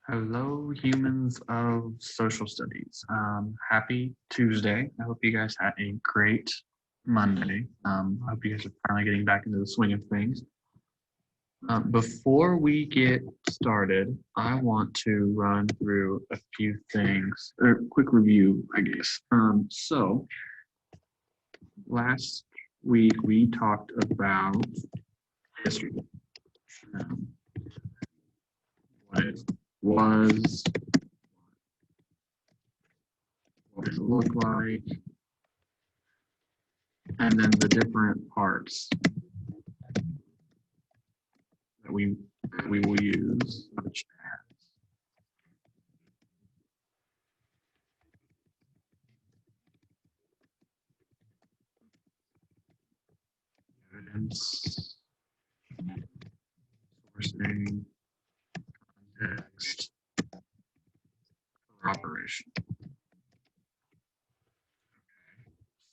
Hello, humans of social studies. Happy Tuesday. I hope you guys had a great Monday. I hope you guys are finally getting back into the swing of things. Before we get started, I want to run through a few things, or a quick review, I guess. Last week we talked about history, um, what it was, what it looked like, and then the different parts that we will use, such as evidence, sourcing, context, corroboration.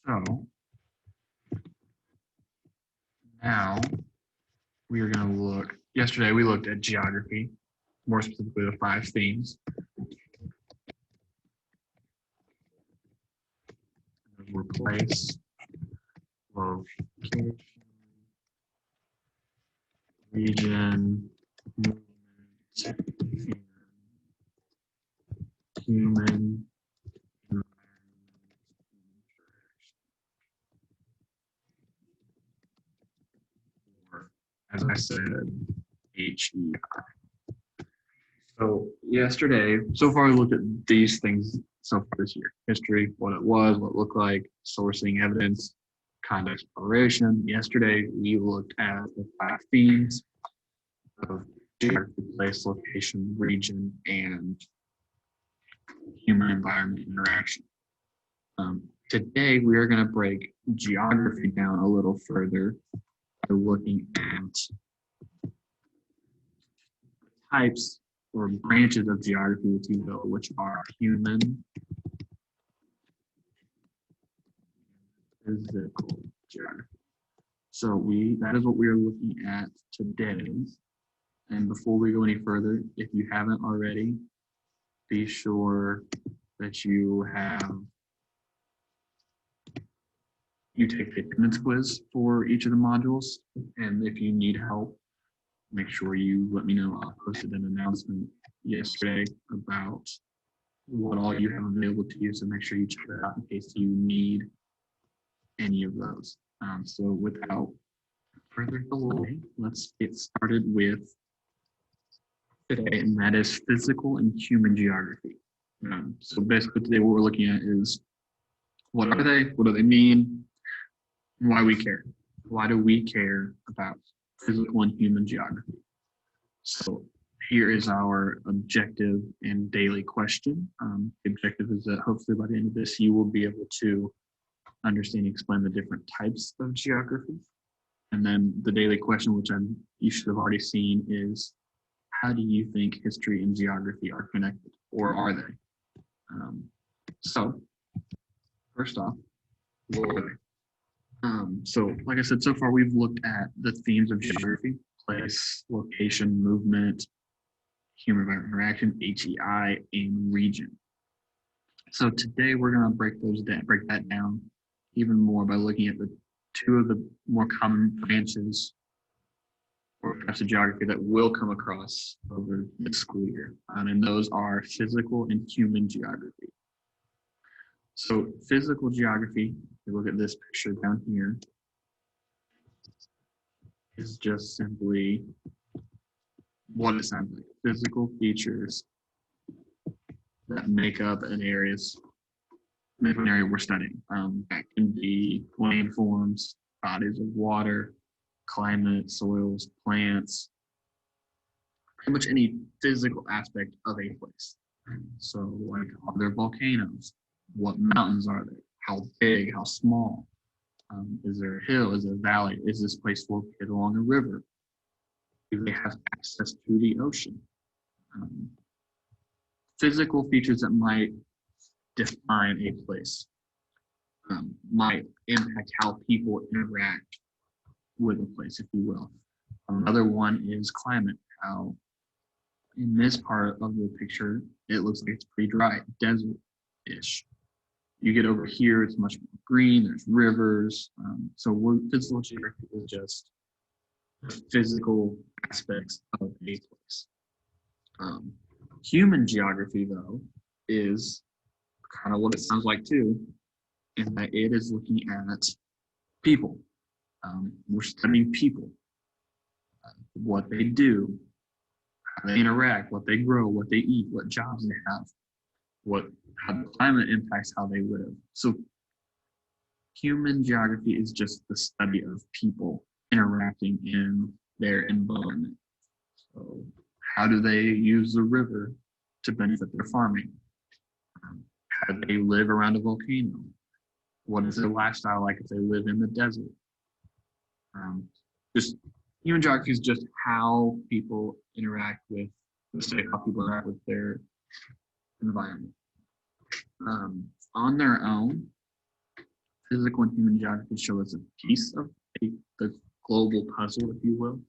So now we are going to look. Yesterday we looked at geography, more specifically the 5 themes. Those were place, location, region, movement, human, environment, or, as I said, HEI. So far we looked at these things so far this year. History, what it was, what it looked like, sourcing evidence, context exploration. Yesterday we looked at the 5 themes of geography, place, location, region, and human environment interaction. Today we are going to break geography down a little further by looking at types or branches of geography, if you will, which are human, physical geography. So that is what we are looking at today. And before we go any further, if you haven't already, be sure that you take the attendance quiz for each of the modules. And if you need help, make sure you let me know. I posted an announcement yesterday about what all you have available to you. So make sure you check that out in case you need any of those. So without further delay, let's get started with today, and that is physical and human geography. So basically today what we're looking at is what are they, what do they mean, and why we care. Why do we care about physical and human geography? So here is our objective and daily question. The objective is that hopefully by the end of this, you will be able to understand and explain the different types of geography. And then the daily question, which you should have already seen, is how do you think history and geography are connected, or are they? So first off, what are they? So like I said, so far we've looked at the themes of geography: place, location, movement, human environment interaction, HEI, and region. So today we're going to break that down even more by looking at the 2 of the more common branches or types of geography that will come across over the school year. And those are physical and human geography. So physical geography, if you look at this picture down here, is just simply what it sounds like: physical features that make up an area we're studying. That can be landforms, bodies of water, climate, soils, plants, pretty much any physical aspect of a place. So, like, are there volcanoes? What mountains are there? How big? How small? Is there a hill? Is there a valley? Is this place located along a river? Do they have access to the ocean? Physical features that might define a place, might impact how people interact with a place, if you will. Another one is climate, how In this part of the picture, it looks like it's pretty dry, desert-ish. You get over here, it's much more green, there's rivers. Physical geography is just the physical aspects of a place. Human geography, though, is kind of what it sounds like too, in that it is looking at people. We're studying people, what they do, how they interact, what they grow, what they eat, what jobs they have, how the climate impacts how they live. So human geography is just the study of people interacting in their environment. So how do they use the river to benefit their farming? How do they live around a volcano? What is their lifestyle like if they live in the desert? Just human geography is just how people interact with, let's say, how people interact with their environment. On their own, physical and human geography show us a piece of the global puzzle, if you will.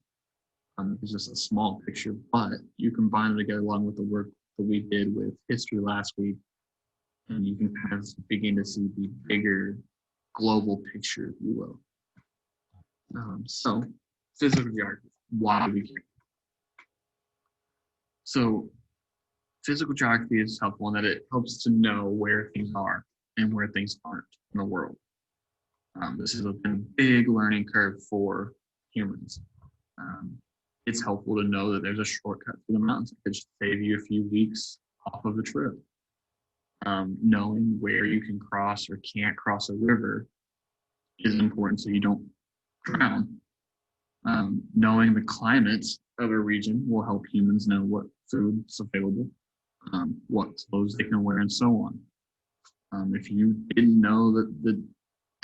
It's just a small picture, but you combine it together along with the work that we did with history last week, and you can kind of begin to see the bigger global picture, if you will. So, physical geography, why do we care? So, physical geography is helpful in that it helps to know where things are and where things aren't in the world. This has been a big learning curve for humans. It's helpful to know that there's a shortcut through the mountains. It could save you a few weeks off of a trip. Knowing where you can cross or can't cross a river is important so you don't drown. Knowing the climate of a region will help humans know what food's available, what clothes they can wear, and so on. If you didn't know that the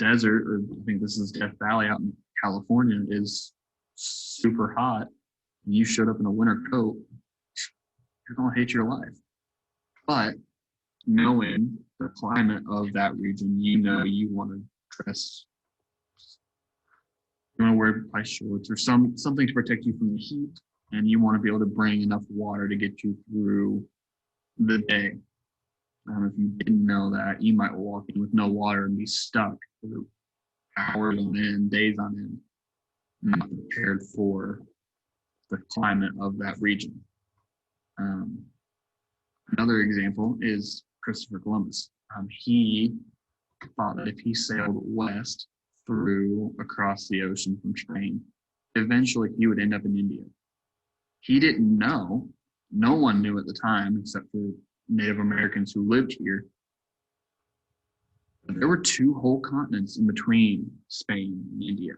desert, or I think this is Death Valley out in California, is super hot, and you showed up in a winter coat, you're going to hate your life. But knowing the climate of that region, you know you want to dress, you want to wear ice shorts or something to protect you from the heat, and you want to be able to bring enough water to get you through the day. If you didn't know that, you might walk in with no water and be stuck for hours on end, days on end, not prepared for the climate of that region. Another example is Christopher Columbus. He thought that if he sailed west across the ocean from Spain, eventually he would end up in India. He didn't know, no one knew at the time except for Native Americans who lived here. But there were two whole continents in between Spain and India.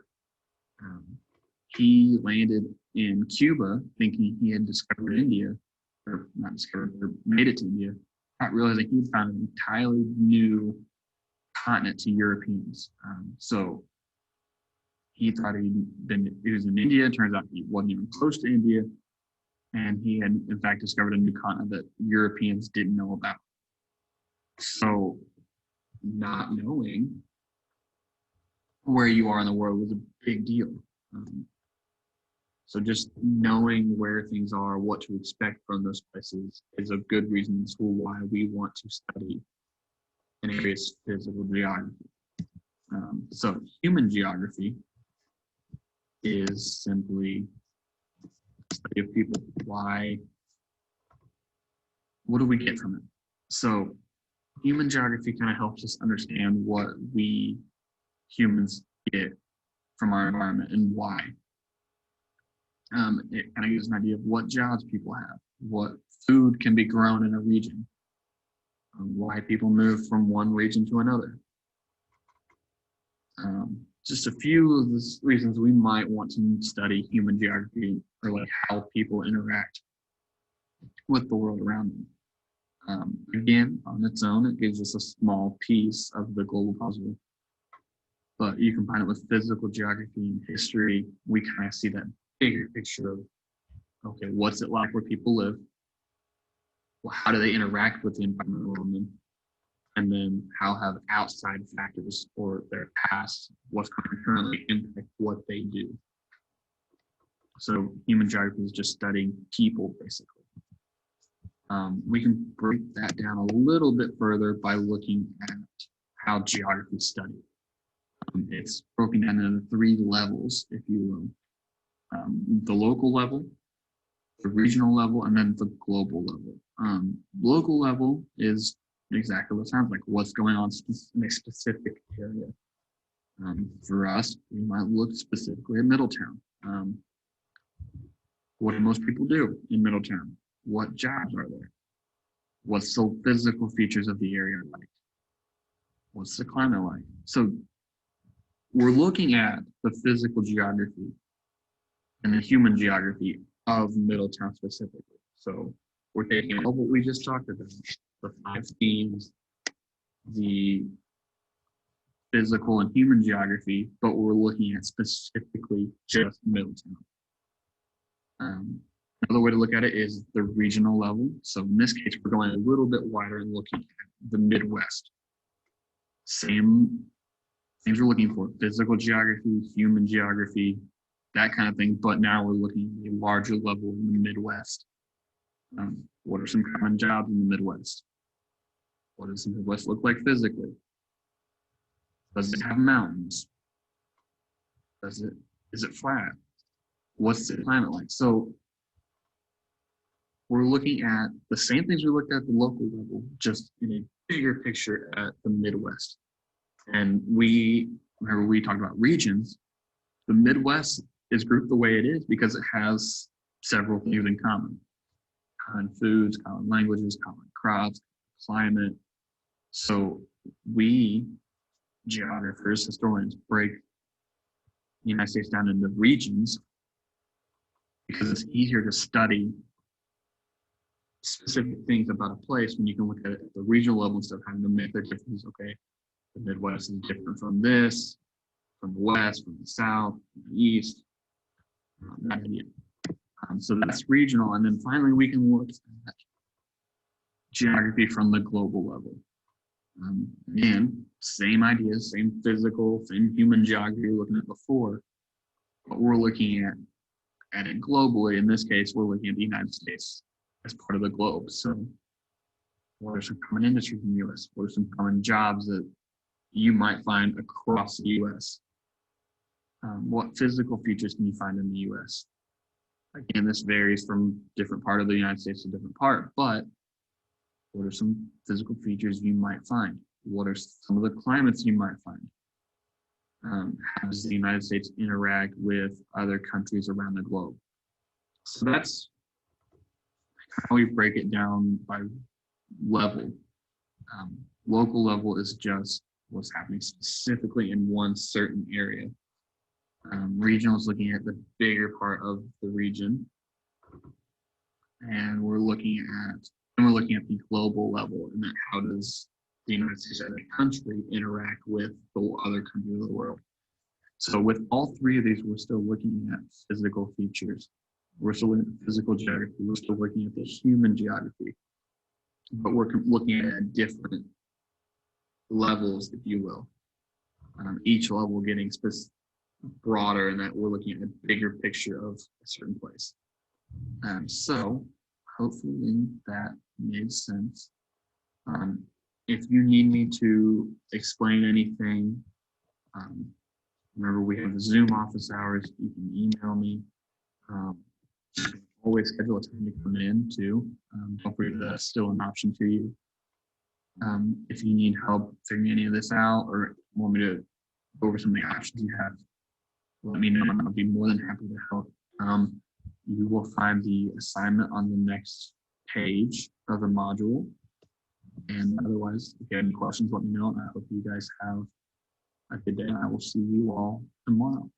He landed in Cuba thinking he had discovered India, or not discovered, or made it to India, not realizing he'd found an entirely new continent to Europeans. So he thought he was in India. It turns out he wasn't even close to India. And he had, in fact, discovered a new continent that Europeans didn't know about. So not knowing where you are in the world was a big deal. So just knowing where things are, what to expect from those places is a good reason in school why we want to study an area's physical geography. So human geography is simply study of people. Why? What do we get from it? So human geography kind of helps us understand what we humans get from our environment and why. It kind of gives an idea of what jobs people have, what food can be grown in a region, why people move from one region to another. Just a few of the reasons we might want to study human geography, or like how people interact with the world around them. Again, on its own, it gives us a small piece of the global puzzle. But you combine it with physical geography and history, we kind of see that bigger picture of, okay, what's it like where people live? Well, how do they interact with the environment around them? And then how have outside factors or their past, what's currently impact what they do. So human geography is just studying people, basically. We can break that down a little bit further by looking at how geography is studied. It's broken down into 3 levels, if you will. The local level, the regional level, and then the global level. Local level is exactly what it sounds like, what's going on in a specific area. For us, we might look specifically at Middletown. What do most people do in Middletown? What jobs are there? What's the physical features of the area like? What's the climate like? So we're looking at the physical geography and the human geography of Middletown specifically. So we're taking all what we just talked about, the 5 themes, the physical and human geography, but we're looking at specifically just Middletown. Another way to look at it is the regional level. So in this case, we're going a little bit wider and looking at the Midwest. Same things we're looking for: physical geography, human geography, that kind of thing. But now we're looking at a larger level in the Midwest. What are some common jobs in the Midwest? What does the Midwest look like physically? Does it have mountains? Is it flat? What's the climate like? So we're looking at the same things we looked at the local level, just in a bigger picture at the Midwest. And remember we talked about regions. The Midwest is grouped the way it is because it has several things in common: common foods, common languages, common crops, climate. So we, geographers, historians, break the United States down into regions because it's easier to study specific things about a place when you can look at it at the regional level instead of having to make their differences. Okay, the Midwest is different from this, from the West, from the South, from the East. That idea. So that's regional. And then finally, we can look at geography from the global level. Again, same ideas, same physical, same human geography we were looking at before, but we're looking at it globally. In this case, we're looking at the United States as part of the globe. So what are some common industries in the U.S.? What are some common jobs that you might find across the U.S.? What physical features can you find in the U.S.? Again, this varies from different part of the United States to different part, but what are some physical features you might find? What are some of the climates you might find? How does the United States interact with other countries around the globe? So that's how we break it down by level. Local level is just what's happening specifically in one certain area. Regional is looking at the bigger part of the region, and we're looking at the global level, and that how does the United States as a country interact with the other countries of the world. So with all 3 of these, we're still looking at physical features. We're still looking at physical geography. We're still looking at the human geography, but we're looking at different levels, if you will. Each level getting broader, and that we're looking at a bigger picture of a certain place. So hopefully that made sense. If you need me to explain anything, remember we have the Zoom office hours. You can email me. Always schedule a time to come in too. Don't forget that's still an option to you. If you need help figuring any of this out or want me to go over some of the options you have, let me know, and I'll be more than happy to help. You will find the assignment on the next page of the module. And otherwise, if you have any questions, let me know. And I hope you guys have a good day. And I will see you all tomorrow.